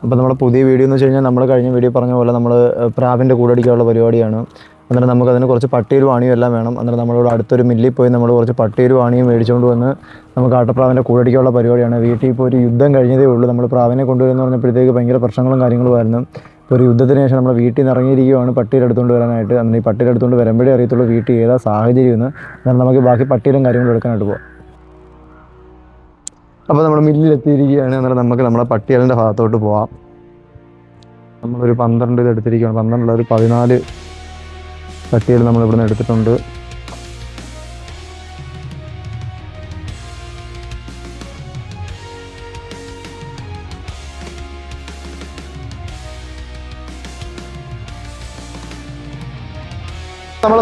അപ്പോൾ നമ്മുടെ പുതിയ വീഡിയോ എന്ന് വെച്ച് കഴിഞ്ഞാൽ നമ്മൾ കഴിഞ്ഞ വീഡിയോ പറഞ്ഞ പോലെ നമ്മൾ പ്രാവിൻ്റെ കൂടടിക്കാനുള്ള പരിപാടിയാണ്. അന്നേരം നമുക്കതിന് കുറച്ച് പട്ടിയും ആണിയും എല്ലാം വേണം. അന്നേരം നമ്മളിവിടെ അടുത്തൊരു മില്ലിൽ പോയി നമ്മൾ കുറച്ച് പട്ടിയും ആണിയും മേടിച്ചുകൊണ്ട് വന്ന് നമുക്ക് ആട്ടപ്രാവിൻ്റെ കൂടടിക്കാനുള്ള പരിപാടിയാണ്. വീട്ടിൽ ഇപ്പോൾ ഒരു യുദ്ധം കഴിഞ്ഞതേ ഉള്ളൂ. നമ്മൾ പ്രാവിനെ കൊണ്ടുവരുമെന്ന് പറഞ്ഞപ്പോഴത്തേക്ക് ഭയങ്കര പ്രശ്നങ്ങളും കാര്യങ്ങളുമായിരുന്നു. ഇപ്പോൾ ഒരു യുദ്ധത്തിന് ശേഷം നമ്മൾ വീട്ടിൽ നിന്ന് ഇറങ്ങിയിരിക്കുകയാണ് പട്ടിയുടെ എടുത്തുകൊണ്ട് വരാനായിട്ട്. അങ്ങനെ ഈ പട്ടിയുടെ എടുത്തുകൊണ്ട് വരുമ്പോഴേ അറിയത്തുള്ളൂ വീട്ടിൽ ഏതാ സാഹചര്യമെന്ന്. എന്നാൽ നമുക്ക് ബാക്കി പട്ടിയിലും കാര്യങ്ങളും എടുക്കാനായിട്ട് പോകാം. അപ്പോൾ നമ്മൾ മില്ലിലെത്തിയിരിക്കുകയാണ്. അന്നേരം നമുക്ക് നമ്മുടെ പട്ടിയലിൻ്റെ ഭാഗത്തോട്ട് പോകാം. നമ്മളൊരു 12 ഇത് എടുത്തിരിക്കുകയാണ്. 12 ഒരു 14 പട്ടിയൽ നമ്മൾ ഇവിടുന്ന് എടുത്തിട്ടുണ്ട്.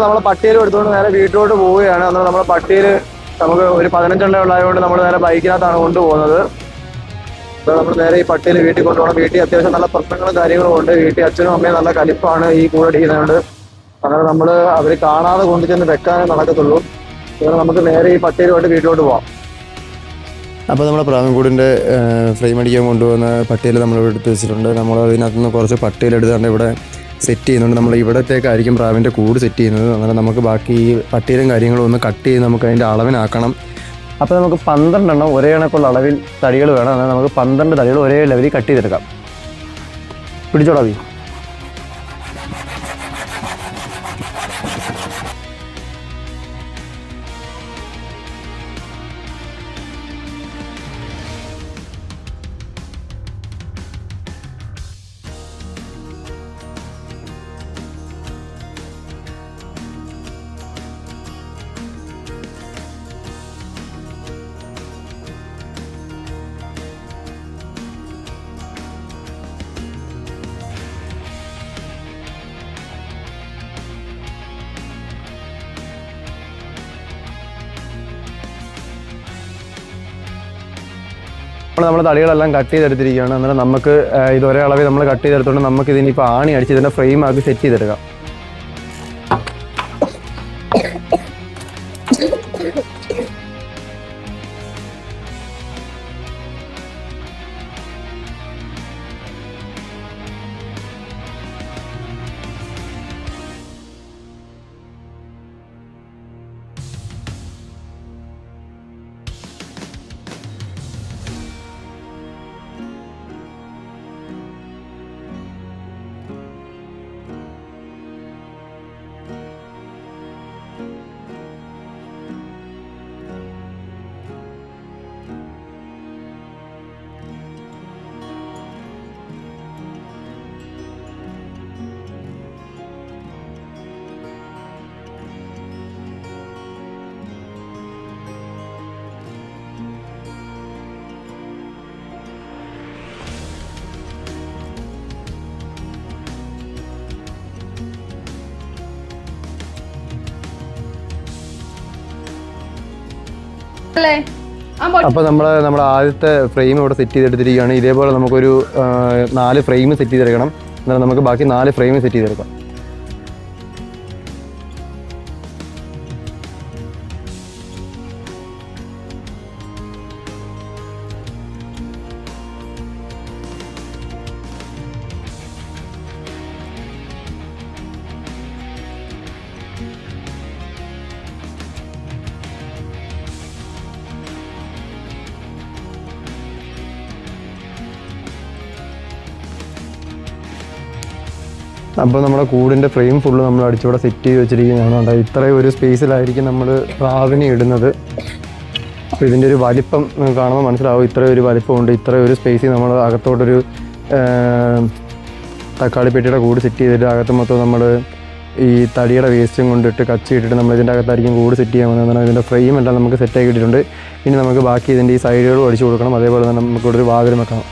നമ്മളെ പട്ടിയൽ എടുത്തുകൊണ്ട് നേരെ വീട്ടിലോട്ട് പോവുകയാണ്. അന്നേരം നമ്മുടെ പട്ടിയൽ നമുക്ക് ഒരു 15 ഉള്ളതായതുകൊണ്ട് നമ്മൾ നേരെ ബൈക്കിനകത്താണ് കൊണ്ടുപോകുന്നത്. അപ്പോൾ നമ്മൾ നേരെ ഈ പട്ടിയിൽ വീട്ടിൽ കൊണ്ടുപോകണം. വീട്ടിൽ അത്യാവശ്യം നല്ല പ്രശ്നങ്ങളും കാര്യങ്ങളും ഉണ്ട്. വീട്ടിൽ അച്ഛനും അമ്മയും നല്ല കലിപ്പാണ് ഈ കൂടടിക്കുന്നതുകൊണ്ട്. അങ്ങനെ നമ്മൾ അവർ കാണാതെ കൊണ്ടു ചെന്ന് വെക്കാനേ നടക്കത്തുള്ളൂ. അങ്ങനെ നമുക്ക് നേരെ ഈ പട്ടിയിലുമായിട്ട് വീട്ടിലോട്ട് പോകാം. അപ്പോൾ നമ്മുടെ പ്രാവൻകൂടിൻ്റെ ഫ്രെയിം അടിക്കാൻ കൊണ്ടുപോകുന്ന പട്ടിയിൽ നമ്മൾ എടുത്ത് വെച്ചിട്ടുണ്ട്. നമ്മൾ അതിനകത്ത് നിന്ന് കുറച്ച് പട്ടിയിലെടുത്തുകൊണ്ട് ഇവിടെ സെറ്റ് ചെയ്യുന്നുണ്ട്. നമ്മൾ ഇവിടത്തേക്കായിരിക്കും പ്രാവിൻ്റെ കൂട് സെറ്റ് ചെയ്യുന്നത്. അങ്ങനെ നമുക്ക് ബാക്കി ഈ പട്ടിയിലും കാര്യങ്ങളും ഒന്ന് കട്ട് ചെയ്ത് നമുക്ക് അതിൻ്റെ അളവിനാക്കണം. അപ്പോൾ നമുക്ക് 12 ഒരേ കണക്കുള്ള അളവിൽ തടികൾ വേണം. എന്നാൽ നമുക്ക് 12 തടികൾ ഒരേ ലെവലിൽ കട്ട് ചെയ്തെടുക്കാം. പിടിച്ചോടാ മതി. നമ്മൾ തടികളെല്ലാം കട്ട് ചെയ്തെടുത്തിരിക്കുകയാണ്. അന്നേരം നമുക്ക് ഇത് ഒരേ അളവിൽ നമ്മൾ കട്ട് ചെയ്തെടുത്തുകൊണ്ട് നമുക്ക് ഇതിനിപ്പോൾ ആണി അടിച്ച് ഇതിൻ്റെ ഫ്രെയിം ആക്കി സെറ്റ് ചെയ്തെടുക്കാം. അപ്പോൾ നമ്മുടെ ആദ്യത്തെ ഫ്രെയിം ഇവിടെ സെറ്റ് ചെയ്തെടുത്തിരിക്കുകയാണ്. ഇതേപോലെ നമുക്കൊരു 4 ഫ്രെയിം സെറ്റ് ചെയ്തെടുക്കണം. എന്നാൽ നമുക്ക് ബാക്കി 4 ഫ്രെയിം സെറ്റ് ചെയ്തെടുക്കാം. അപ്പോൾ നമ്മുടെ കൂടിൻ്റെ ഫ്രെയിം ഫുള്ള് നമ്മൾ അടിച്ചിവിടെ സെറ്റ് ചെയ്ത് വെച്ചിരിക്കുന്നതാണ്. ഇത്രയും ഒരു സ്പേസിലായിരിക്കും നമ്മൾ പ്രാവിനെ ഇടുന്നത്. അപ്പോൾ ഇതിൻ്റെ ഒരു വലിപ്പം കാണുമ്പോൾ മനസ്സിലാവും. ഇത്രയും ഒരു വലിപ്പമുണ്ട്. ഇത്രയും ഒരു സ്പേസിൽ നമ്മൾ അകത്തോട്ടൊരു തക്കാളിപ്പെട്ടിയുടെ കൂട് സെറ്റ് ചെയ്തിട്ട് അകത്ത് മൊത്തം നമ്മൾ ഈ തടിയുടെ വേസ്റ്റും കൊണ്ടിട്ട് കച്ചിയിട്ടിട്ട് നമ്മൾ ഇതിൻ്റെ അകത്തായിരിക്കും കൂട് സെറ്റ് ചെയ്യാൻ വന്നത്. ഇതിൻ്റെ ഫ്രെയിം എല്ലാം നമുക്ക് സെറ്റാക്കി ഇട്ടിട്ടുണ്ട്. ഇനി നമുക്ക് ബാക്കി ഇതിൻ്റെ ഈ സൈഡുകളും അടിച്ചു കൊടുക്കണം. അതേപോലെ തന്നെ നമുക്കിവിടെ ഒരു വാതിലും വെക്കണം.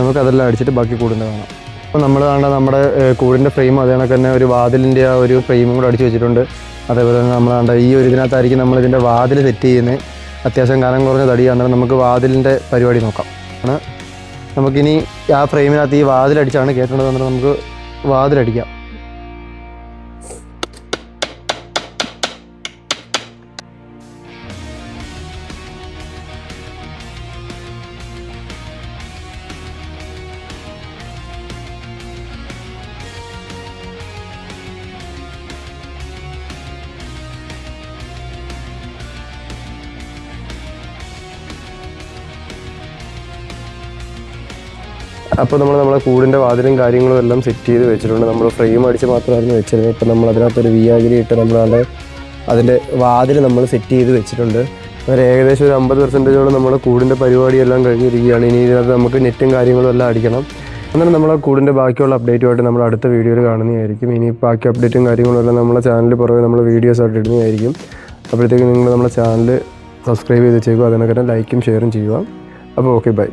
നമുക്ക് അതെല്ലാം അടിച്ചിട്ട് ബാക്കി കൂടിൻ്റെ കാണാം. അപ്പോൾ നമ്മൾ കാണാൻ നമ്മുടെ കൂടിൻ്റെ ഫ്രെയിം അതേ കണക്ക് തന്നെ ഒരു വാതിലിൻ്റെ ആ ഒരു ഫ്രെയിമും കൂടെ അടിച്ചു വെച്ചിട്ടുണ്ട്. അതേപോലെ തന്നെ നമ്മൾ കണ്ട ഈ ഒരു ഇതിനകത്തായിരിക്കും നമ്മളിതിൻ്റെ വാതിൽ സെറ്റ് ചെയ്യുന്നത്. അത്യാവശ്യം കനം കുറഞ്ഞ തടിയാണ്. നമുക്ക് വാതിലിൻ്റെ പരിപാടി നോക്കാം. നമുക്കിനി ആ ഫ്രെയിമിനകത്ത് ഈ വാതിലടിച്ചാണ് കയറ്റേണ്ടത്. എന്നിട്ട് നമുക്ക് വാതിലടിക്കാം. അപ്പോൾ നമ്മളെ കൂടിൻ്റെ വാതിലും കാര്യങ്ങളും എല്ലാം സെറ്റ് ചെയ്ത് വെച്ചിട്ടുണ്ട്. നമ്മൾ ഫ്രെയിം അടിച്ച് മാത്രമായിരുന്നു വെച്ചിരുന്നത്. ഇപ്പോൾ നമ്മൾ അതിനകത്തൊരു വിയാഗിരി ഇട്ട് അതിൻ്റെ വാതിൽ നമ്മൾ സെറ്റ് ചെയ്ത് വെച്ചിട്ടുണ്ട്. അങ്ങനെ ഏകദേശം ഒരു 50% നമ്മൾ കൂടിൻ്റെ പരിപാടിയെല്ലാം കഴിഞ്ഞിരിക്കുകയാണ്. ഇനി ഇതിനകത്ത് നമുക്ക് നെറ്റും കാര്യങ്ങളും എല്ലാം അടിക്കണം. അങ്ങനെ നമ്മൾ കൂടിൻ്റെ ബാക്കിയുള്ള അപ്ഡേറ്റുമായിട്ട് നമ്മൾ അടുത്ത വീഡിയോയിൽ കാണുന്നതായിരിക്കും. ഇനി ബാക്കി അപ്ഡേറ്റും കാര്യങ്ങളും എല്ലാം നമ്മളെ ചാനലിൽ പുറകെ നമ്മൾ വീഡിയോസ് ആയിട്ട് ഇടുന്നതായിരിക്കും. അപ്പോഴത്തേക്കും നിങ്ങൾ നമ്മളെ ചാനൽ സബ്സ്ക്രൈബ് ചെയ്ത് വെച്ചേക്കുക. അതിനൊക്കെ ലൈക്കും ഷെയറും ചെയ്യുക. അപ്പോൾ ഓക്കെ, ബൈ.